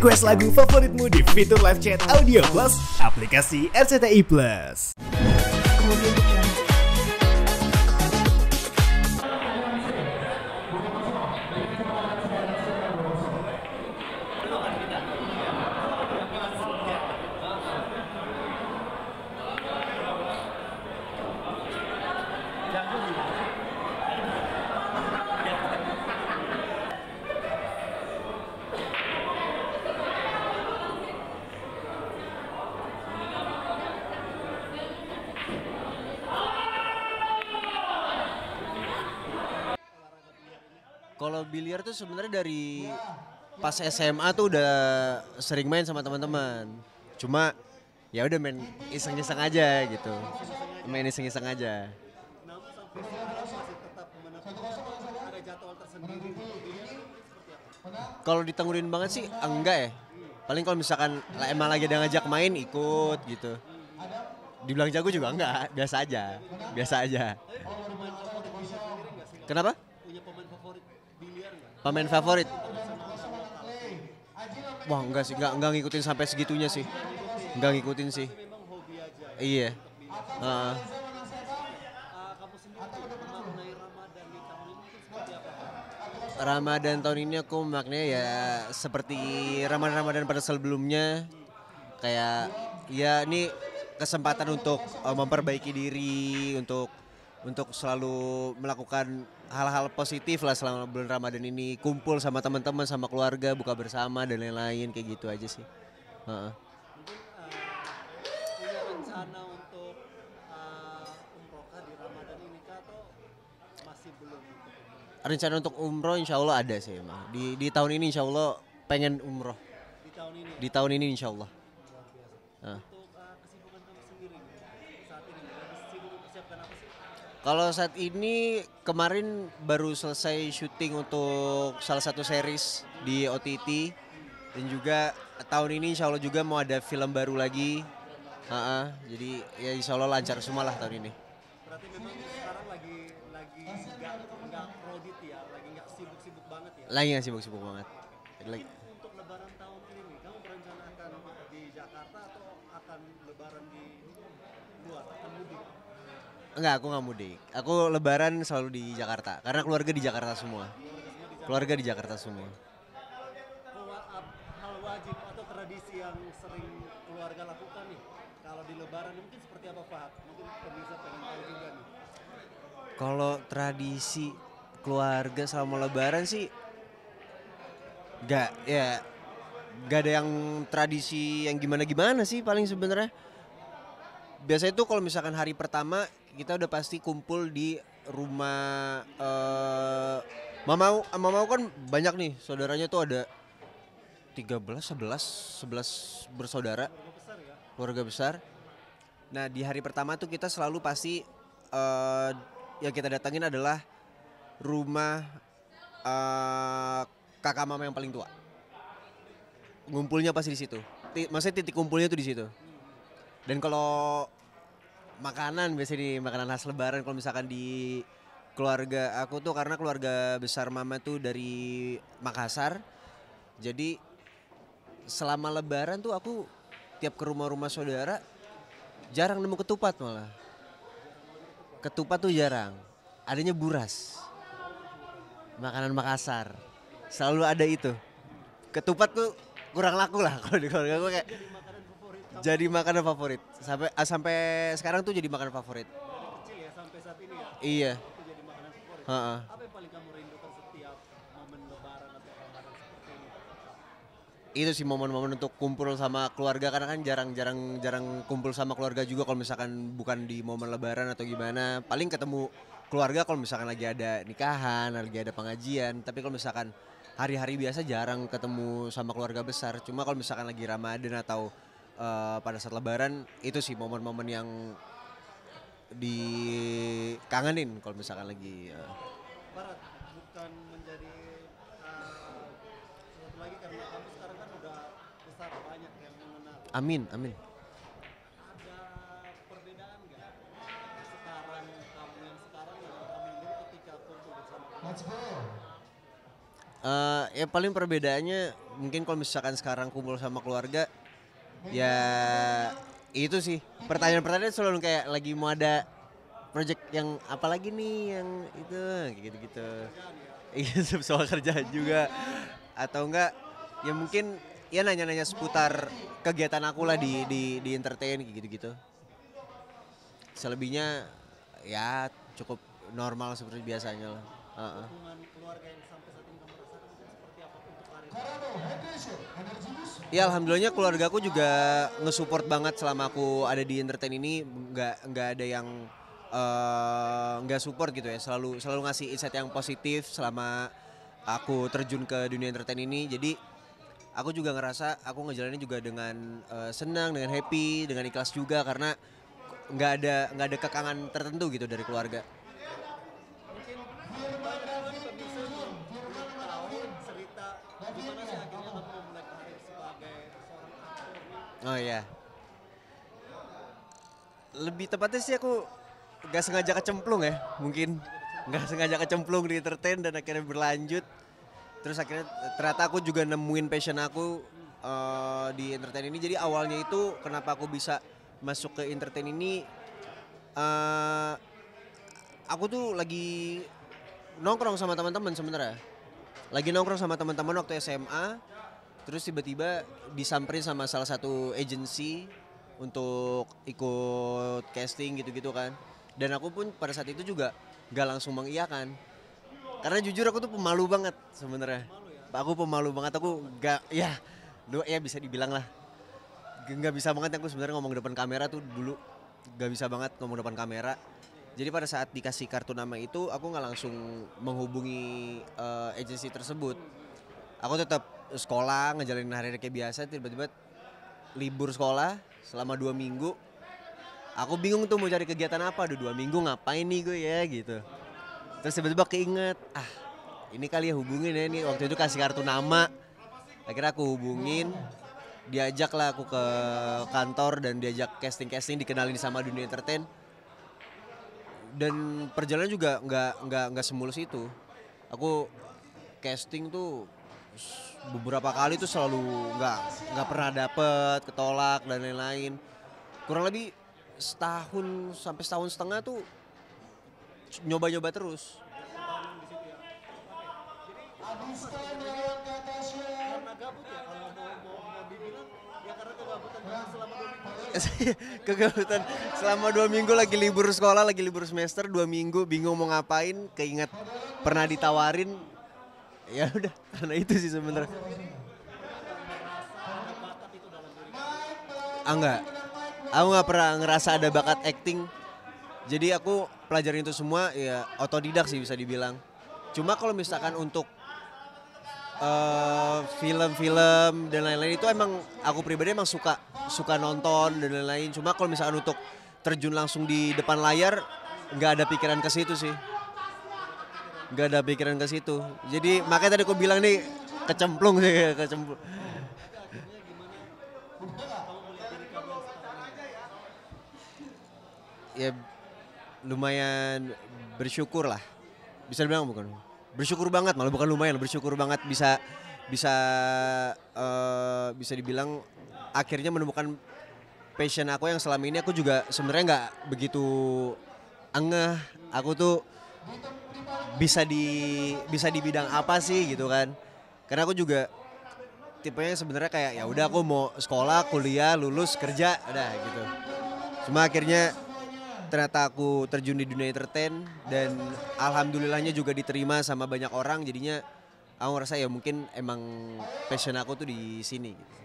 Request lagu favoritmu di fitur live chat Audio Plus, aplikasi RCTI Plus. Kalau biliar tuh sebenarnya dari pas SMA tuh udah sering main sama teman-teman. Cuma ya udah main iseng-iseng aja gitu. Main iseng-iseng aja. Kalau ditangguhin banget sih enggak ya. Paling kalau misalkan emang lagi ada ngajak main ikut gitu. Dibilang jago juga enggak, biasa aja. Biasa aja. Kenapa? Pemain favorit? Wah enggak sih, enggak ngikutin sampai segitunya sih. Enggak ngikutin sih. Iya. Ramadan tahun ini aku maknanya ya seperti Ramadan pada sebelumnya. Kayak ya ini kesempatan untuk memperbaiki diri, untuk selalu melakukan hal-hal positif lah selama bulan Ramadan ini, kumpul sama teman-teman, sama keluarga, buka bersama dan lain-lain kayak gitu aja sih. Punya rencana untuk umroh di Ramadan ini kah atau masih belum? Rencana untuk umroh insya Allah ada sih emang. Di tahun ini insya Allah pengen umroh. Di tahun ini? Di tahun ini insya Allah. Untuk kesibukan kamu sendiri saat ini, sibuk mempersiapkan apa sih? Kalau saat ini kemarin baru selesai syuting untuk salah satu series di OTT dan juga tahun ini insya Allah juga mau ada film baru lagi. Jadi ya insya Allah lancar semua lah tahun ini. Berarti memang sekarang lagi nggak kredit ya, lagi nggak sibuk-sibuk banget ya? Lagi nggak sibuk-sibuk banget. Lagi. Untuk Lebaran tahun ini, kamu berencana akan di Jakarta atau akan Lebaran di luar, akan mudik? Enggak, aku nggak mudik. Aku Lebaran selalu di Jakarta karena keluarga di Jakarta semua. Keluarga di Jakarta semua. Hal wajib atau tradisi yang sering keluarga lakukan nih kalau di Lebaran mungkin seperti apa Pak? Mungkin pemirsa pengen tahu juga nih. Kalau tradisi keluarga selama Lebaran sih nggak ada yang tradisi yang gimana sih paling sebenarnya. Biasanya tuh kalau misalkan hari pertama kita udah pasti kumpul di rumah Mamau kan banyak nih saudaranya tuh ada 11 bersaudara, keluarga besar. Nah di hari pertama tuh kita selalu pasti yang kita datangin adalah rumah kakak mama yang paling tua. Ngumpulnya pasti di situ. Maksudnya titik kumpulnya tuh di situ. Dan kalau makanan biasanya di makanan khas Lebaran kalau misalkan di keluarga aku tuh karena keluarga besar mama tuh dari Makassar. Jadi selama Lebaran tuh aku tiap ke rumah-rumah saudara jarang nemu ketupat malah. Ketupat tuh jarang. Adanya buras. Makanan Makassar. Selalu ada itu. Ketupat tuh kurang laku lah kalau di keluarga gue kayak jadi makanan favorit. Sampai sekarang tuh jadi makanan favorit. Kecil ya sampai saat ini ya? Iya. Itu jadi makanan favorit. Apa yang paling kamu rindukan setiap momen Lebaran atau Ramadan seperti ini? Itu sih momen-momen untuk kumpul sama keluarga karena kan jarang kumpul sama keluarga juga kalau misalkan bukan di momen Lebaran atau gimana. Paling ketemu keluarga kalau misalkan lagi ada nikahan, lagi ada pengajian. Tapi kalau misalkan hari-hari biasa jarang ketemu sama keluarga besar. Cuma kalau misalkan lagi Ramadan atau pada saat Lebaran itu sih momen-momen yang dikangenin kalau misalkan lagi. Barat bukan menjadi satu lagi karena kamu sekarang kan udah besar banyak yang mengenal. Amin. Ada perbedaan nggak sekarang kamu yang sekarang dengan kamu yang dulu ketika kumpul bersama keluarga? Ya paling perbedaannya mungkin kalau misalkan sekarang kumpul sama keluarga, ya itu sih. Pertanyaan-pertanyaan selalu kayak lagi mau ada project yang apa lagi nih yang itu kayak gitu-gitu. Iya soal kerjaan juga. Atau enggak ya mungkin ya nanya-nanya seputar kegiatan aku lah di entertain kayak gitu-gitu. Selebihnya ya cukup normal seperti biasanya lah. Hubungan keluarga yang sampai saat ini kamu rasakan mungkin seperti apa untuk karir? Ya alhamdulillahnya keluarga aku juga nge-support banget selama aku ada di entertain ini, nggak ada yang nggak support gitu ya, selalu ngasih insight yang positif selama aku terjun ke dunia entertain ini. Jadi aku juga ngerasa aku ngejalanin juga dengan senang, dengan happy, dengan ikhlas juga karena nggak ada kekangan tertentu gitu dari keluarga. Mungkin banyak pemirsa belum tahu cerita gimana sih akhirnya kamu memulai karir sebagai seorang aktor nih? Oh iya. Lebih tepatnya sih aku gak sengaja kecemplung ya, mungkin gak sengaja kecemplung di entertain dan akhirnya berlanjut. Terus akhirnya ternyata aku juga nemuin passion aku di entertain ini. Jadi awalnya itu kenapa aku bisa masuk ke entertain ini, aku tuh lagi nongkrong sama teman-teman sebenarnya. Lagi nongkrong sama teman-teman waktu SMA, terus tiba-tiba disamperin sama salah satu agency untuk ikut casting gitu-gitu kan. Dan aku pun pada saat itu juga gak langsung mengiyakan. Karena jujur aku tuh pemalu banget sebenarnya. Aku pemalu banget, aku gak ya bisa dibilang lah. Gak bisa banget aku sebenarnya ngomong depan kamera tuh dulu. Gak bisa banget ngomong depan kamera. Jadi pada saat dikasih kartu nama itu aku gak langsung menghubungi agensi tersebut. Aku tetap sekolah, ngejalanin hari-hari kayak biasa, tiba-tiba libur sekolah selama 2 minggu. Aku bingung tuh mau cari kegiatan apa, 2 minggu ngapain nih gue ya gitu. Terus tiba-tiba keinget, ini kali ya hubungin ya, ini waktu itu kasih kartu nama. Akhirnya aku hubungin, diajak lah aku ke kantor dan diajak casting-casting, dikenalin sama dunia entertain. Dan perjalanan juga nggak semulus itu. Aku casting tuh beberapa kali tuh selalu nggak pernah dapet, ketolak dan lain-lain. Kurang lebih setahun sampai setahun setengah tuh nyoba-nyoba terus. Karena gabut ya kalau mau dibilang ya karena kegabutan selama 2 minggu. Kegabutan selama 2 minggu lagi libur sekolah, lagi libur semester 2 minggu bingung mau ngapain, keinget pernah ditawarin. Ya udah, karena itu sih sebenarnya. Enggak. Aku nggak pernah ngerasa ada bakat acting. Jadi aku pelajarin itu semua ya otodidak sih bisa dibilang. Cuma kalau misalkan untuk film-film dan lain-lain itu emang aku pribadi emang suka nonton dan lain-lain. Cuma kalau misalkan untuk terjun langsung di depan layar nggak ada pikiran ke situ sih. Nggak ada pikiran ke situ. Jadi makanya tadi aku bilang nih kecemplung sih, kecemplung. Ya lumayan bersyukur lah, bisa dibilang bukan bersyukur banget, malah bukan lumayan, bersyukur banget bisa dibilang akhirnya menemukan passion aku yang selama ini aku juga sebenarnya nggak begitu angeh aku tuh bisa di bidang apa sih gitu kan, karena aku juga tipenya sebenarnya kayak ya udah aku mau sekolah, kuliah, lulus, kerja, udah gitu. Cuma akhirnya ternyata aku terjun di dunia entertain dan alhamdulillahnya juga diterima sama banyak orang, jadinya aku ngerasa ya mungkin emang passion aku tuh di sini gitu.